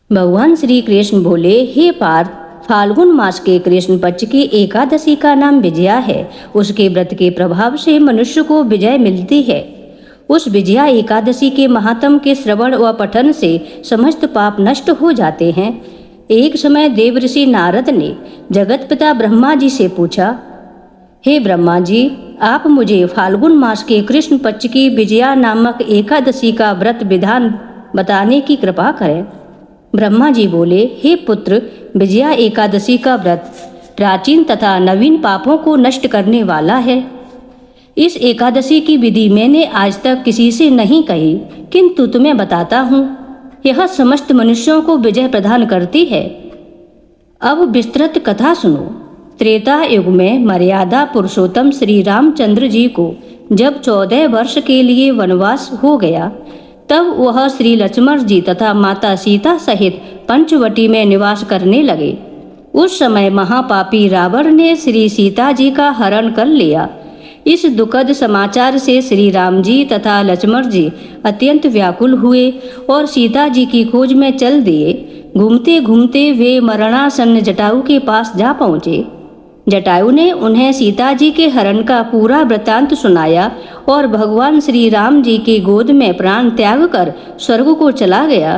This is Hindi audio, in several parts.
भगवान श्री कृष्ण बोले, हे पार्थ, फाल्गुन मास के कृष्ण पक्ष की एकादशी का नाम विजया है। उसके व्रत के प्रभाव से मनुष्य को विजय मिलती है। उस विजया एकादशी के महात्म के श्रवण व पठन से समस्त पाप नष्ट हो जाते हैं। एक समय देवऋषि नारद ने जगत पिता ब्रह्मा जी से पूछा, हे ब्रह्मा जी, आप मुझे फाल्गुन मास के कृष्ण पक्ष की विजया नामक एकादशी का व्रत विधान बताने की कृपा करें। ब्रह्मा जी बोले, हे पुत्र, विजया एकादशी का व्रत प्राचीन तथा नवीन पापों को नष्ट करने वाला है। इस एकादशी की विधि मैंने आज तक किसी से नहीं कही, किंतु तुम्हें बताता हूँ। यह समस्त मनुष्यों को विजय प्रदान करती है। अब विस्तृत कथा सुनो। त्रेता युग में मर्यादा पुरुषोत्तम श्री रामचंद्र जी को जब 14 वर्ष के लिए वनवास हो गया, तब वह श्री लक्ष्मण जी तथा माता सीता सहित पंचवटी में निवास करने लगे। उस समय महापापी रावण ने श्री सीता जी का हरण कर लिया। इस दुखद समाचार से श्री राम जी तथा लक्ष्मण जी अत्यंत व्याकुल हुए और सीता जी की खोज में चल दिए। घूमते घूमते वे मरणासन्न जटायु के पास जा पहुँचे। जटायु ने उन्हें सीता जी के हरण का पूरा वृतांत सुनाया और भगवान श्री राम जी की गोद में प्राण त्याग कर स्वर्ग को चला गया।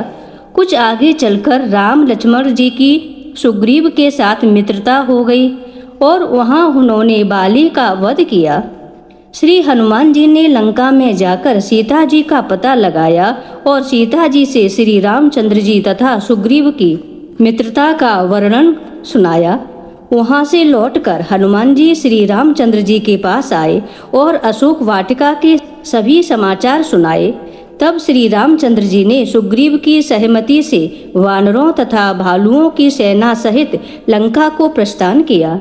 कुछ आगे चलकर राम लक्ष्मण जी की सुग्रीव के साथ मित्रता हो गई और वहां उन्होंने बाली का वध किया। श्री हनुमान जी ने लंका में जाकर सीता जी का पता लगाया और सीता जी से श्री रामचंद्र जी तथा सुग्रीव की मित्रता का वर्णन सुनाया। वहां से लौटकर हनुमान जी श्री रामचंद्र जी के पास आए और अशोक वाटिका के सभी समाचार सुनाए। तब श्री रामचंद्र जी ने सुग्रीव की सहमति से वानरों तथा भालुओं की सेना सहित लंका को प्रस्थान किया।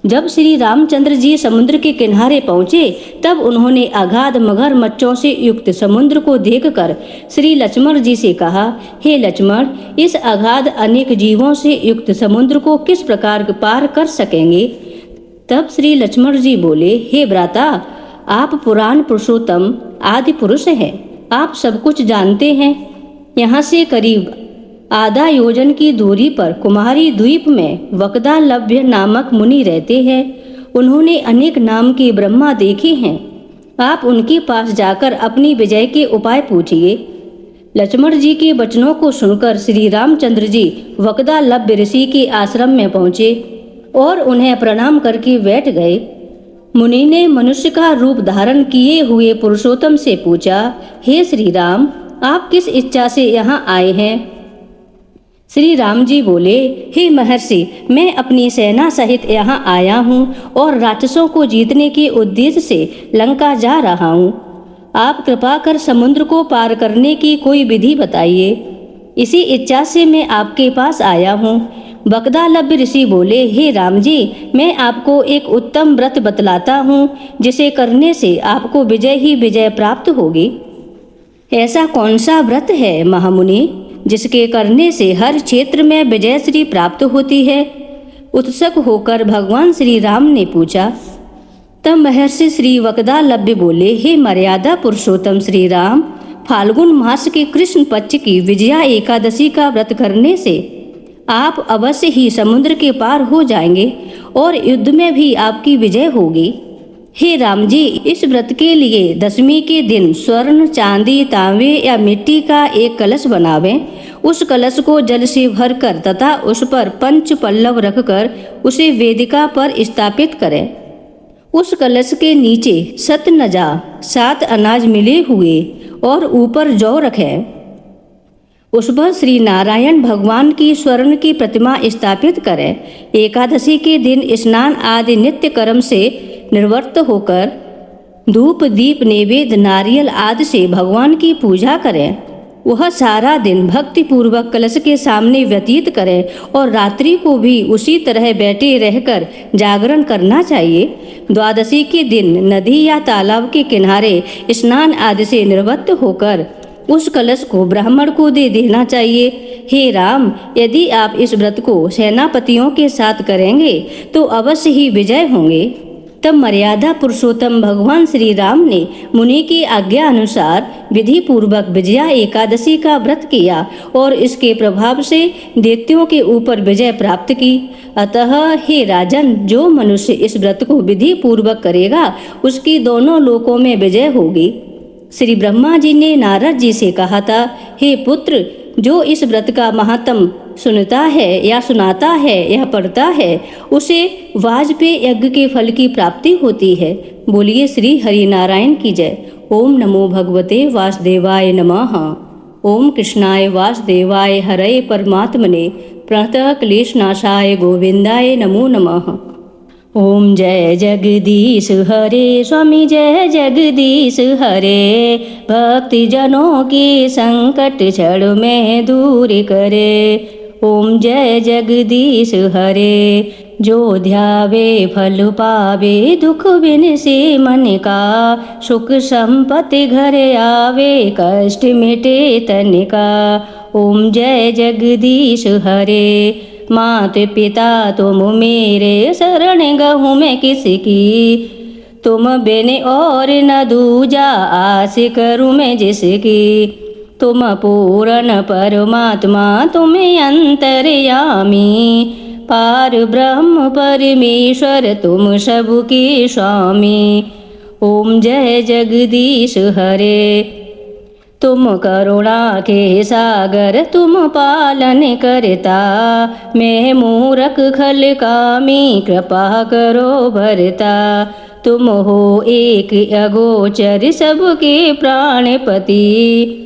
जब श्री रामचंद्र जी समुद्र के किनारे पहुँचे, तब उन्होंने अगाध मगरमच्छों से युक्त समुद्र को देखकर श्री लक्ष्मण जी से कहा, हे लक्ष्मण, इस अगाध अनेक जीवों से युक्त समुद्र को किस प्रकार पार कर सकेंगे? तब श्री लक्ष्मण जी बोले, हे भ्राता, आप पुराण पुरुषोत्तम आदि पुरुष हैं। आप सब कुछ जानते हैं। यहाँ से करीब आधा योजन की दूरी पर कुमारी द्वीप में वकदालभ्य नामक मुनि रहते हैं। उन्होंने अनेक नाम के ब्रह्मा देखे हैं। आप उनके पास जाकर अपनी विजय के उपाय पूछिए। लक्ष्मण जी के वचनों को सुनकर श्री रामचंद्र जी वकदालभ्य ऋषि के आश्रम में पहुँचे और उन्हें प्रणाम करके बैठ गए। मुनि ने मनुष्य का रूप धारण किए हुए पुरुषोत्तम से पूछा, हे श्री राम, आप किस इच्छा से यहाँ आए हैं? श्री राम जी बोले, हे महर्षि, मैं अपनी सेना सहित यहाँ आया हूँ और राक्षसों को जीतने के उद्देश्य से लंका जा रहा हूँ। आप कृपा कर समुद्र को पार करने की कोई विधि बताइए। इसी इच्छा से मैं आपके पास आया हूँ। वकदालभ्य ऋषि बोले, हे राम जी, मैं आपको एक उत्तम व्रत बतलाता हूँ, जिसे करने से आपको विजय ही विजय प्राप्त होगी। ऐसा कौन सा व्रत है महामुनि, जिसके करने से हर क्षेत्र में विजय श्री प्राप्त होती है? उत्सुक होकर भगवान श्री राम ने पूछा। तब महर्षि श्री वकदालभ्य बोले, हे मर्यादा पुरुषोत्तम श्री राम, फाल्गुन मास के कृष्ण पक्ष की विजया एकादशी का व्रत करने से आप अवश्य ही समुद्र के पार हो जाएंगे और युद्ध में भी आपकी विजय होगी। हे राम जी, इस व्रत के लिए दशमी के दिन स्वर्ण, चांदी, तांबे या मिट्टी का एक कलश बनावें। उस कलश को जल से भरकर तथा उस पर पंच पल्लव रखकर उसे वेदिका पर स्थापित करें। उस कलश के नीचे 7 नजा 7 अनाज मिले हुए और ऊपर जौ रखें। उस पर श्री नारायण भगवान की स्वर्ण की प्रतिमा स्थापित करें। एकादशी के दिन स्नान आदि नित्य कर्म से निवृत्त होकर धूप, दीप, नैवेद्य, नारियल आदि से भगवान की पूजा करें। वह सारा दिन भक्ति पूर्वक कलश के सामने व्यतीत करें और रात्रि को भी उसी तरह बैठे रहकर जागरण करना चाहिए। द्वादशी के दिन नदी या तालाब के किनारे स्नान आदि से निवृत्त होकर उस कलश को ब्राह्मण को दे देना चाहिए। हे राम, यदि आप इस व्रत को सेनापतियों के साथ करेंगे तो अवश्य ही विजय होंगे। तब मर्यादा पुरुषोत्तम भगवान श्री राम ने मुनि की आज्ञा अनुसार विधि पूर्वक विजया एकादशी का व्रत किया और इसके प्रभाव से दैत्यों के ऊपर विजय प्राप्त की। अतः हे राजन, जो मनुष्य इस व्रत को विधि पूर्वक करेगा उसकी दोनों लोकों में विजय होगी। श्री ब्रह्मा जी ने नारद जी से कहा था, हे पुत्र, जो इस व्रत का महात्म सुनता है या सुनाता है या पढ़ता है उसे वाजपेय यज्ञ के फल की प्राप्ति होती है। बोलिए श्री हरि नारायण की जय। ओम नमो भगवते वासुदेवाय नमः। ओम कृष्णाय वासुदेवाय हरये परमात्मने प्रणतः क्लेशनाशाय गोविंदाय नमो नमः। ओम जय जगदीश हरे स्वामी, जय जगदीश हरे। भक्ति जनों की संकट क्षण में दूर करे। ओम जय जगदीश हरे। जो ध्यावे फल पावे, दुख बिन से मन का। सुख संपत्ति घर आवे, कष्ट मिटे तन का। ओम जय जगदीश हरे। मात पिता तुम मेरे, शरण गहूँ मैं किसकी। तुम बिन और न दूजा, आस करूँ मैं जिसकी। तुम पूर्ण परमात्मा, तुम अंतर्यामी। पार ब्रह्म परमेश्वर, तुम सबके स्वामी। ओम जय जगदीश हरे। तुम करुणा के सागर, तुम पालन करता। मैं मूरख खल कामी, कृपा करो भरता। तुम हो एक अगोचर, सबके प्राणपति।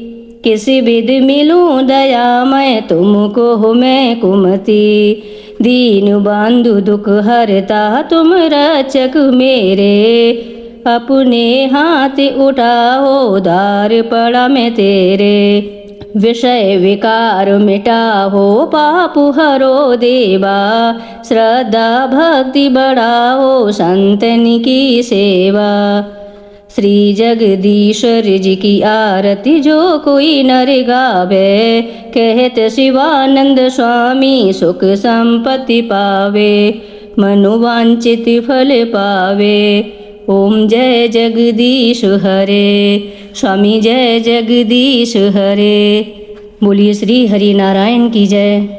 किस विध मिलूं दया मैं, तुमको हो मैं कुमति। दीन बंधु दुख हरता, तुम रक्षक मेरे। अपने हाथ उठाओ, दार पड़ा मैं तेरे। विषय विकार मिटाओ, पाप हरो देवा। श्रद्धा भक्ति बढ़ाओ, संतन की सेवा। श्री जगदीश्वर जी की आरती जो कोई नर गावे। कहत शिवानंद स्वामी, सुख संपत्ति पावे। मनोवांछित फल पावे। ओम जय जगदीश हरे। स्वामी जय जगदीश हरे। बोलिए श्री हरि नारायण की जय।